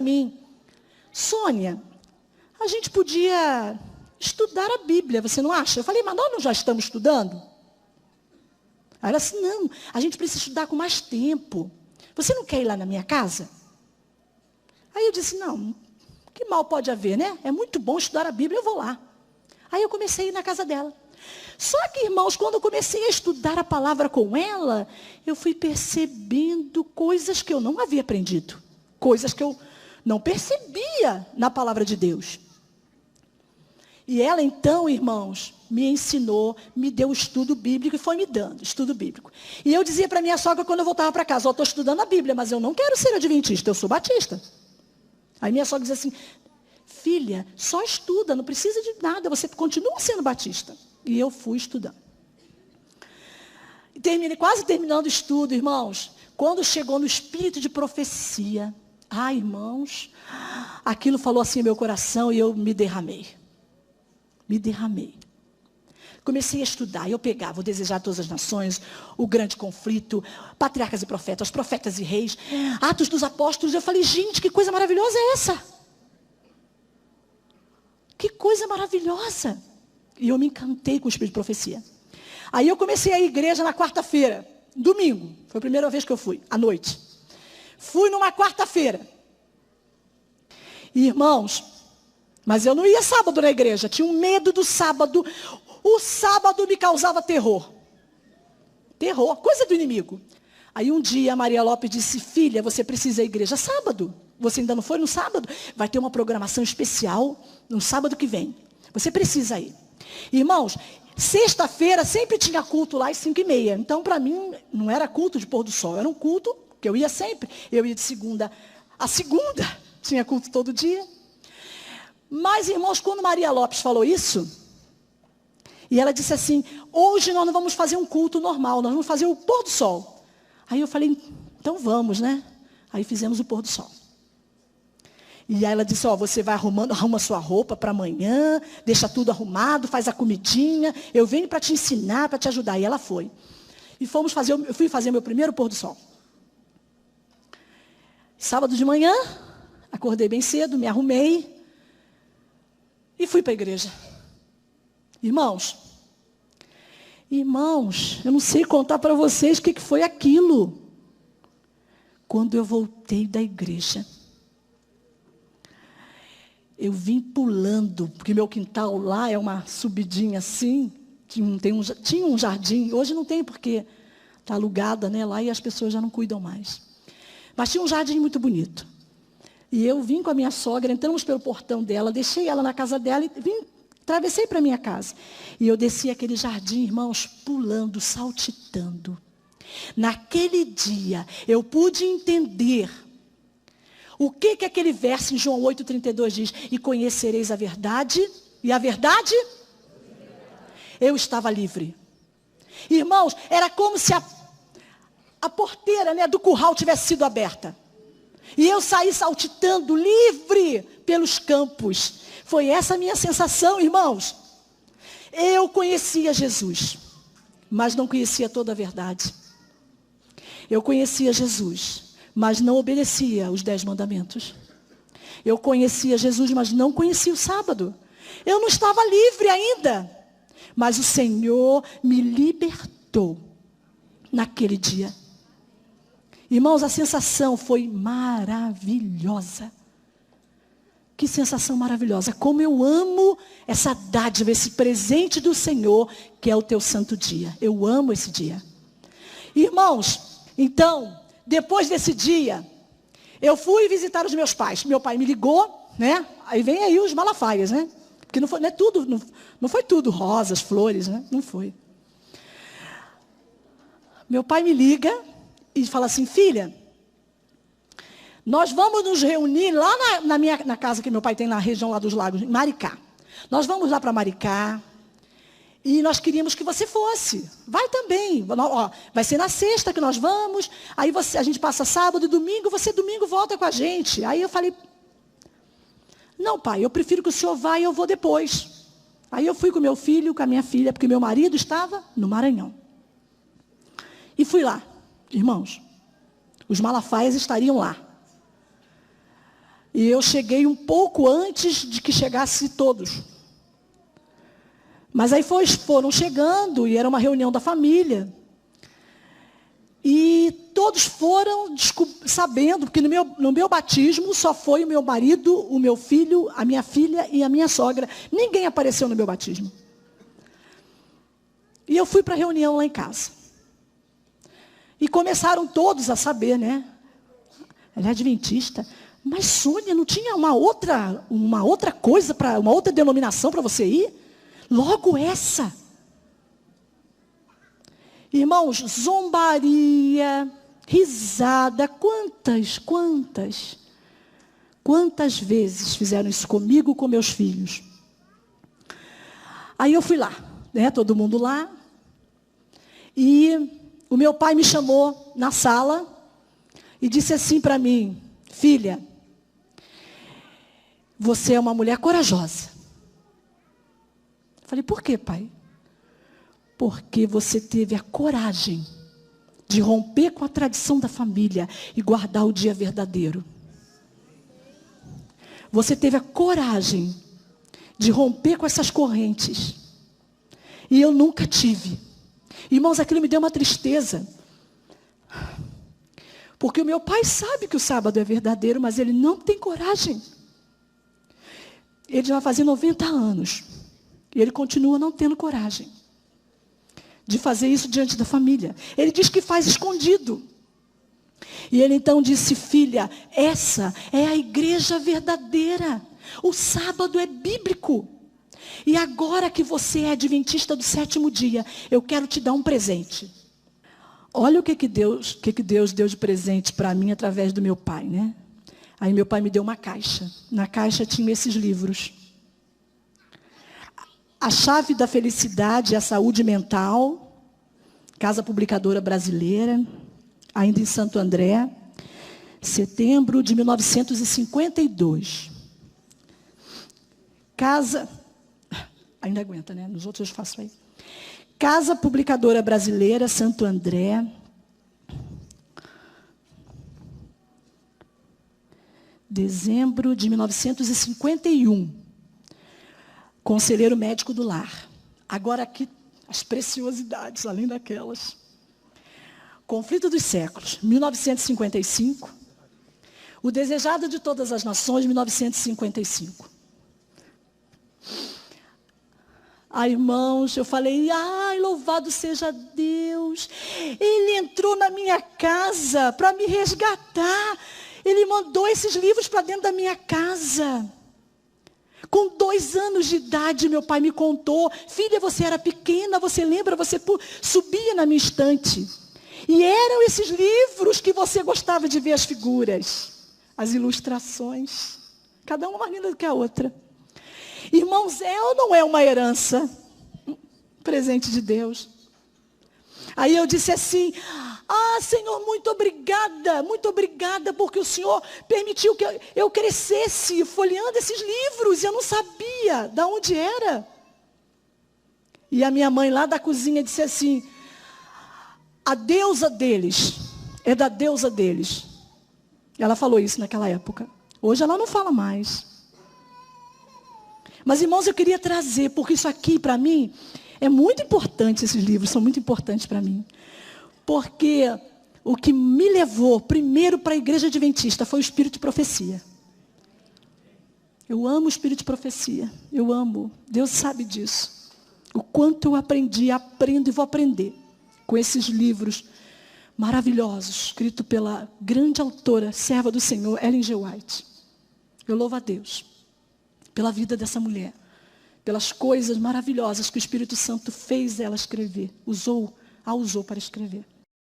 mim: Sônia, a gente podia estudar a Bíblia, você não acha? Eu falei: mas nós não já estamos estudando? Aí ela disse: não, a gente precisa estudar com mais tempo. Você não quer ir lá na minha casa? Aí eu disse: não, que mal pode haver, né? É muito bom estudar a Bíblia, eu vou lá. Aí eu comecei a ir na casa dela. Só que, irmãos, quando eu comecei a estudar a palavra com ela, eu fui percebendo coisas que eu não havia aprendido. Coisas que eu não percebia na palavra de Deus. E ela, então, irmãos, me ensinou, me deu estudo bíblico e foi me dando estudo bíblico. E eu dizia para minha sogra quando eu voltava para casa: estou estudando a Bíblia, mas eu não quero ser adventista, eu sou batista. Aí minha sogra dizia assim: filha, só estuda, não precisa de nada, você continua sendo batista. E eu fui estudando. Quase terminando o estudo, irmãos, quando chegou no espírito de profecia, irmãos, aquilo falou assim no meu coração e eu me derramei. Me derramei. Comecei a estudar, eu pegava o Desejar de Todas as Nações, o Grande Conflito, Patriarcas e Profetas, Profetas e Reis, Atos dos Apóstolos. Eu falei: gente, que coisa maravilhosa é essa? Que coisa maravilhosa! E eu me encantei com o espírito de profecia. Aí eu comecei a ir à igreja na quarta-feira, domingo. Foi a primeira vez que eu fui, à noite. Fui numa quarta-feira. E, irmãos, mas eu não ia sábado na igreja, tinha um medo do sábado. O sábado me causava terror. Terror, coisa do inimigo. Aí um dia a Maria Lopes disse: filha, você precisa ir à igreja sábado. Você ainda não foi no sábado? Vai ter uma programação especial no sábado que vem. Você precisa ir. Irmãos, sexta-feira sempre tinha culto lá às 5h30. Então, para mim, não era culto de pôr do sol. Era um culto que eu ia sempre. Eu ia de segunda a segunda. Tinha culto todo dia. Mas, irmãos, quando Maria Lopes falou isso, e ela disse assim: hoje nós não vamos fazer um culto normal, nós vamos fazer o pôr do sol. Aí eu falei: então vamos, né? Aí fizemos o pôr do sol. E aí ela disse: você vai arruma sua roupa para amanhã, deixa tudo arrumado, faz a comidinha, eu venho para te ensinar, para te ajudar. E ela foi. E eu fui fazer meu primeiro pôr do sol. Sábado de manhã, acordei bem cedo, me arrumei e fui para a igreja. Irmãos, eu não sei contar para vocês o que foi aquilo. Quando eu voltei da igreja, eu vim pulando, porque meu quintal lá é uma subidinha assim, tinha um jardim, hoje não tem porque está alugada, né, lá, e as pessoas já não cuidam mais. Mas tinha um jardim muito bonito. E eu vim com a minha sogra, entramos pelo portão dela, deixei ela na casa dela e atravessei para a minha casa. E eu desci aquele jardim, irmãos, pulando, saltitando. Naquele dia, eu pude entender o que aquele verso em João 8,32 diz: e conhecereis a verdade, e a verdade? Eu estava livre. Irmãos, era como se a porteira, né, do curral tivesse sido aberta. E eu saí saltitando, livre pelos campos. Foi essa a minha sensação, irmãos. Eu conhecia Jesus, mas não conhecia toda a verdade. Eu conhecia Jesus, mas não obedecia os 10 mandamentos. Eu conhecia Jesus, mas não conhecia o sábado. Eu não estava livre ainda. Mas o Senhor me libertou naquele dia. Irmãos, a sensação foi maravilhosa. Que sensação maravilhosa. Como eu amo essa dádiva, esse presente do Senhor, que é o teu santo dia. Eu amo esse dia. Irmãos, então, depois desse dia, eu fui visitar os meus pais. Meu pai me ligou, né? Aí vem aí os Malafaias, né? Porque não foi tudo rosas, flores, né? Não foi. Meu pai me liga e fala assim: filha, nós vamos nos reunir lá na casa que meu pai tem na região lá dos lagos, em Maricá. Nós vamos lá para Maricá. E nós queríamos que você fosse. Vai também. Vai ser na sexta que nós vamos. Aí a gente passa sábado e domingo. Você domingo volta com a gente. Aí eu falei: não, pai, eu prefiro que o senhor vá e eu vou depois. Aí eu fui com meu filho, com a minha filha, porque meu marido estava no Maranhão. E fui lá, irmãos. Os Malafaias estariam lá. E eu cheguei um pouco antes de que chegasse todos. Mas aí foram chegando, e era uma reunião da família. E todos foram sabendo, porque no meu batismo só foi o meu marido, o meu filho, a minha filha e a minha sogra. Ninguém apareceu no meu batismo. E eu fui para a reunião lá em casa. E começaram todos a saber, né? Ela é adventista. Mas, Sônia, não tinha uma outra coisa, uma outra denominação para você ir? Logo essa. Irmãos, zombaria, risada, quantas vezes fizeram isso comigo, com meus filhos. Aí eu fui lá, né, todo mundo lá, e o meu pai me chamou na sala e disse assim para mim: filha, você é uma mulher corajosa. Eu falei: por quê, pai? Porque você teve a coragem de romper com a tradição da família e guardar o dia verdadeiro. Você teve a coragem de romper com essas correntes. E eu nunca tive. Irmãos, aquilo me deu uma tristeza. Porque o meu pai sabe que o sábado é verdadeiro, mas ele não tem coragem. Ele já vai fazer 90 anos. E ele continua não tendo coragem de fazer isso diante da família. Ele diz que faz escondido. E ele então disse: filha, essa é a igreja verdadeira. O sábado é bíblico. E agora que você é adventista do 7º dia, eu quero te dar um presente. Olha o que Deus deu de presente para mim através do meu pai, né? Aí meu pai me deu uma caixa. Na caixa tinha esses livros. A Chave da Felicidade e a Saúde Mental, Casa Publicadora Brasileira, ainda em Santo André, setembro de 1952. Ainda aguenta, né? Nos outros eu faço aí. Casa Publicadora Brasileira, Santo André. Dezembro de 1951. Conselheiro médico do lar. Agora aqui, as preciosidades, além daquelas. Conflito dos séculos, 1955. O Desejado de Todas as Nações, 1955. Irmãos, eu falei: louvado seja Deus. Ele entrou na minha casa para me resgatar. Ele mandou esses livros para dentro da minha casa. Com 2 anos de idade, meu pai me contou: filha, você era pequena, você lembra? Você subia na minha estante. E eram esses livros que você gostava de ver as figuras, as ilustrações. Cada uma mais linda do que a outra. Irmãos, é ou não é uma herança? Presente de Deus. Aí eu disse assim: Senhor, muito obrigada, porque o Senhor permitiu que eu crescesse folheando esses livros, e eu não sabia de onde era. E a minha mãe lá da cozinha disse assim: a deusa deles, é da deusa deles. Ela falou isso naquela época. Hoje ela não fala mais. Mas, irmãos, eu queria trazer, porque isso aqui para mim é muito importante, esses livros são muito importantes para mim. Porque o que me levou primeiro para a igreja adventista foi o espírito de profecia. Eu amo o espírito de profecia. Eu amo. Deus sabe disso. O quanto eu aprendi, aprendo e vou aprender com esses livros maravilhosos, escritos pela grande autora, serva do Senhor, Ellen G. White. Eu louvo a Deus pela vida dessa mulher, pelas coisas maravilhosas que o Espírito Santo fez ela escrever, a usou para escrever.